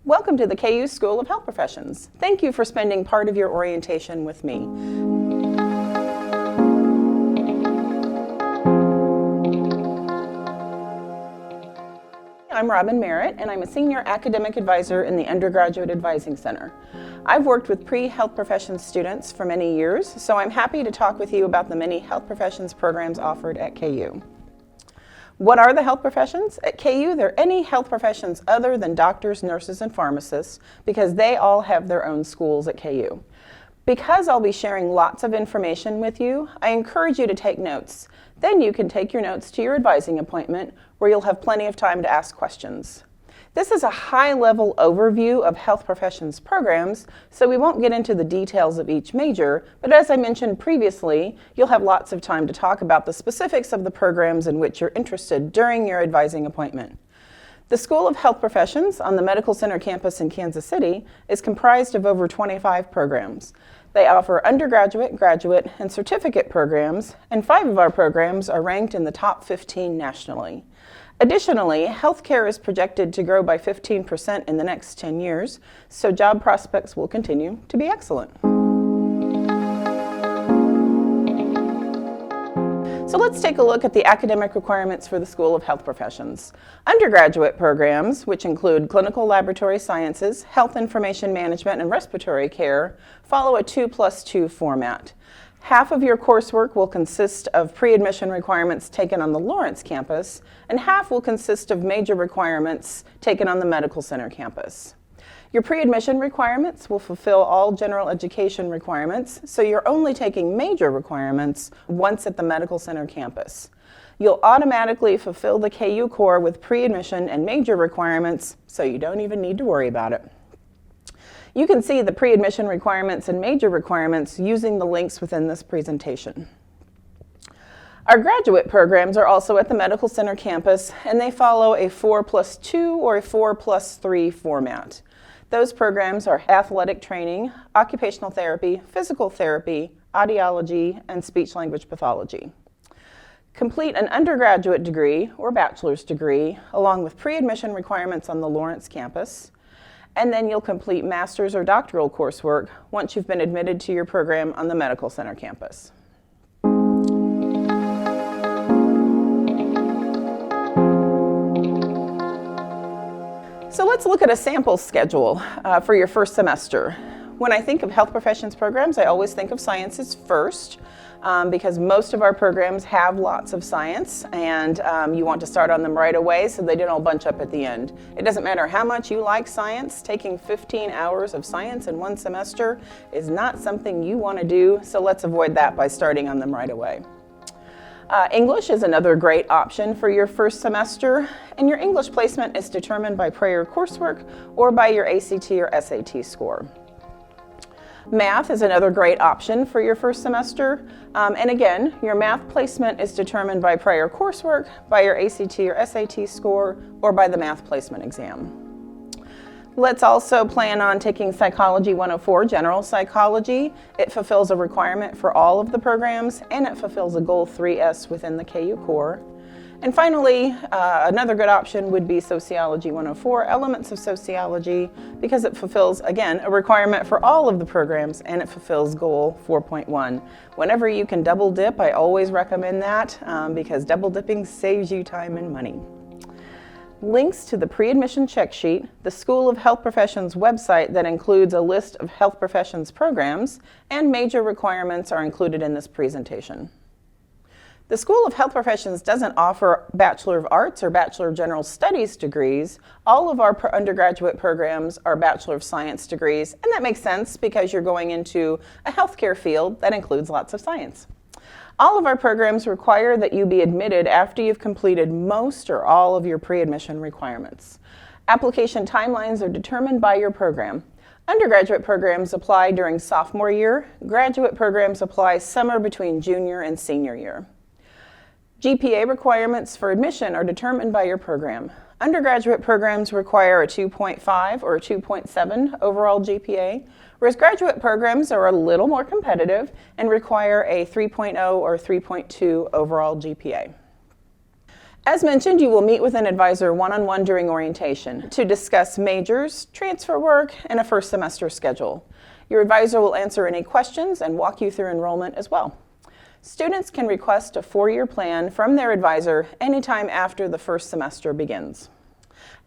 Welcome to the KU School of Health Professions. Thank you for spending part of your orientation with me. I'm Robin Merritt, and I'm a Senior Academic Advisor in the Undergraduate Advising Center. I've worked with pre-health professions students for many years, so I'm happy to talk with you about the many health professions programs offered at KU. What are the health professions? At KU, they're any health professions other than doctors, nurses, and pharmacists because they all have their own schools at KU. Because I'll be sharing lots of information with you, I encourage you to take notes. Then you can take your notes to your advising appointment where you'll have plenty of time to ask questions. This is a high-level overview of health professions programs, so we won't get into the details of each major, but as I mentioned previously, you'll have lots of time to talk about the specifics of the programs in which you're interested during your advising appointment. The School of Health Professions on the Medical Center campus in Kansas City is comprised of over 25 programs. They offer undergraduate, graduate, and certificate programs, and 5 of our programs are ranked in the top 15 nationally. Additionally, healthcare is projected to grow by 15% in the next 10 years, so job prospects will continue to be excellent. So let's take a look at the academic requirements for the School of Health Professions. Undergraduate programs, which include clinical laboratory sciences, health information management, and respiratory care, follow a 2+2 format. Half of your coursework will consist of pre-admission requirements taken on the Lawrence campus, and half will consist of major requirements taken on the Medical Center campus. Your pre-admission requirements will fulfill all general education requirements, so you're only taking major requirements once at the Medical Center campus. You'll automatically fulfill the KU core with pre-admission and major requirements, so you don't even need to worry about it. You can see the pre-admission requirements and major requirements using the links within this presentation. Our graduate programs are also at the Medical Center campus, and they follow a 4+2 or a 4+3 format. Those programs are athletic training, occupational therapy, physical therapy, audiology, and speech-language pathology. Complete an undergraduate degree or bachelor's degree along with pre-admission requirements on the Lawrence campus, and then you'll complete master's or doctoral coursework once you've been admitted to your program on the Medical Center campus. So let's look at a sample schedule for your first semester. When I think of health professions programs, I always think of sciences first because most of our programs have lots of science and you want to start on them right away so they don't all bunch up at the end. It doesn't matter how much you like science, taking 15 hours of science in one semester is not something you want to do, so let's avoid that by starting on them right away. English is another great option for your first semester, and your English placement is determined by prior coursework or by your ACT or SAT score. Math is another great option for your first semester, and again, your math placement is determined by prior coursework, by your ACT or SAT score, or by the math placement exam. Let's also plan on taking Psychology 104, General Psychology. It fulfills a requirement for all of the programs, and it fulfills a Goal 3S within the KU core. And finally, another good option would be Sociology 104, Elements of Sociology, because it fulfills, again, a requirement for all of the programs, and it fulfills Goal 4.1. Whenever you can double dip, I always recommend that because double dipping saves you time and money. Links to the pre-admission check sheet, the School of Health Professions website that includes a list of health professions programs, and major requirements are included in this presentation. The School of Health Professions doesn't offer Bachelor of Arts or Bachelor of General Studies degrees. All of our undergraduate programs are Bachelor of Science degrees, and that makes sense because you're going into a healthcare field that includes lots of science. All of our programs require that you be admitted after you've completed most or all of your pre-admission requirements. Application timelines are determined by your program. Undergraduate programs apply during sophomore year. Graduate programs apply somewhere between junior and senior year. GPA requirements for admission are determined by your program. Undergraduate programs require a 2.5 or a 2.7 overall GPA, whereas graduate programs are a little more competitive and require a 3.0 or 3.2 overall GPA. As mentioned, you will meet with an advisor one-on-one during orientation to discuss majors, transfer work, and a first semester schedule. Your advisor will answer any questions and walk you through enrollment as well. Students can request a 4-year plan from their advisor anytime after the first semester begins.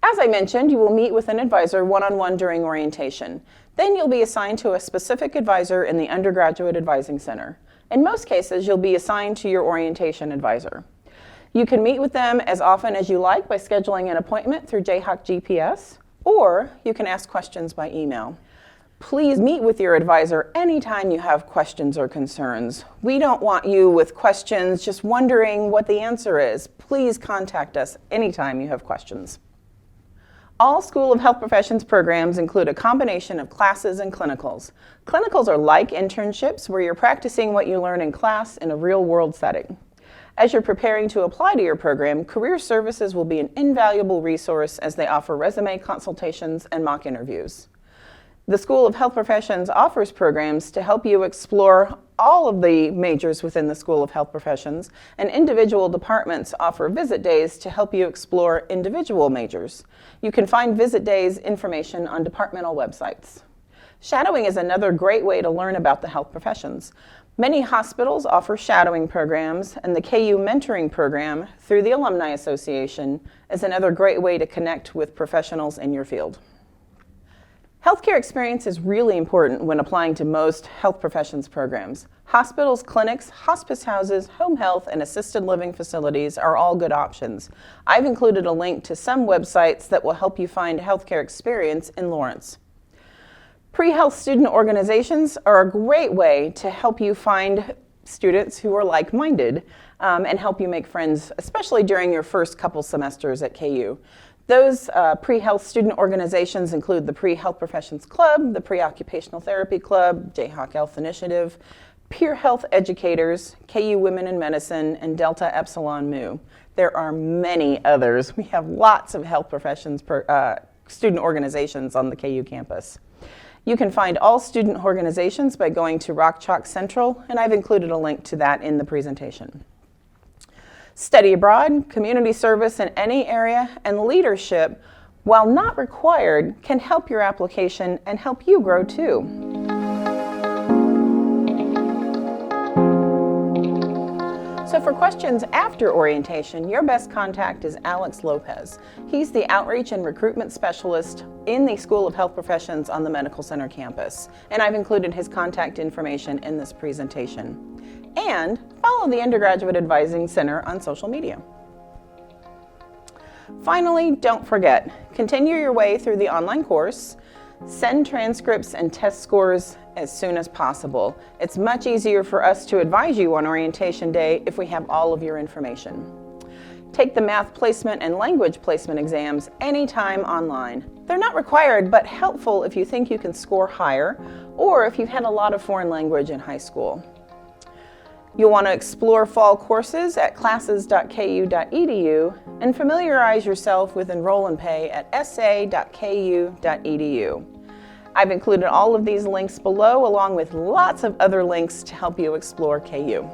As I mentioned, you will meet with an advisor one-on-one during orientation. Then you'll be assigned to a specific advisor in the Undergraduate Advising Center. In most cases, you'll be assigned to your orientation advisor. You can meet with them as often as you like by scheduling an appointment through Jayhawk GPS, or you can ask questions by email. Please meet with your advisor anytime you have questions or concerns. We don't want you with questions just wondering what the answer is. Please contact us anytime you have questions. All School of Health Professions programs include a combination of classes and clinicals. Clinicals are like internships where you're practicing what you learn in class in a real-world setting. As you're preparing to apply to your program, Career Services will be an invaluable resource as they offer resume consultations and mock interviews. The School of Health Professions offers programs to help you explore all of the majors within the School of Health Professions, and individual departments offer visit days to help you explore individual majors. You can find visit days information on departmental websites. Shadowing is another great way to learn about the health professions. Many hospitals offer shadowing programs, and the KU Mentoring Program through the Alumni Association is another great way to connect with professionals in your field. Healthcare experience is really important when applying to most health professions programs. Hospitals, clinics, hospice houses, home health, and assisted living facilities are all good options. I've included a link to some websites that will help you find healthcare experience in Lawrence. Pre-health student organizations are a great way to help you find students who are like-minded and help you make friends, especially during your first couple semesters at KU. Those pre-health student organizations include the Pre-Health Professions Club, the Pre-Occupational Therapy Club, Jayhawk Health Initiative, Peer Health Educators, KU Women in Medicine, and Delta Epsilon Mu. There are many others. We have lots of health professions student organizations on the KU campus. You can find all student organizations by going to Rock Chalk Central, and I've included a link to that in the presentation. Study abroad, community service in any area, and leadership, while not required, can help your application and help you grow too. So for questions after orientation, your best contact is Alex Lopez. He's the Outreach and Recruitment Specialist in the School of Health Professions on the Medical Center campus, and I've included his contact information in this presentation. And follow the Undergraduate Advising Center on social media. Finally, don't forget, continue your way through the online course. Send transcripts and test scores as soon as possible. It's much easier for us to advise you on orientation day if we have all of your information. Take the math placement and language placement exams anytime online. They're not required, but helpful if you think you can score higher or if you've had a lot of foreign language in high school. You'll want to explore fall courses at classes.ku.edu and familiarize yourself with Enroll and Pay at sa.ku.edu. I've included all of these links below, along with lots of other links to help you explore KU.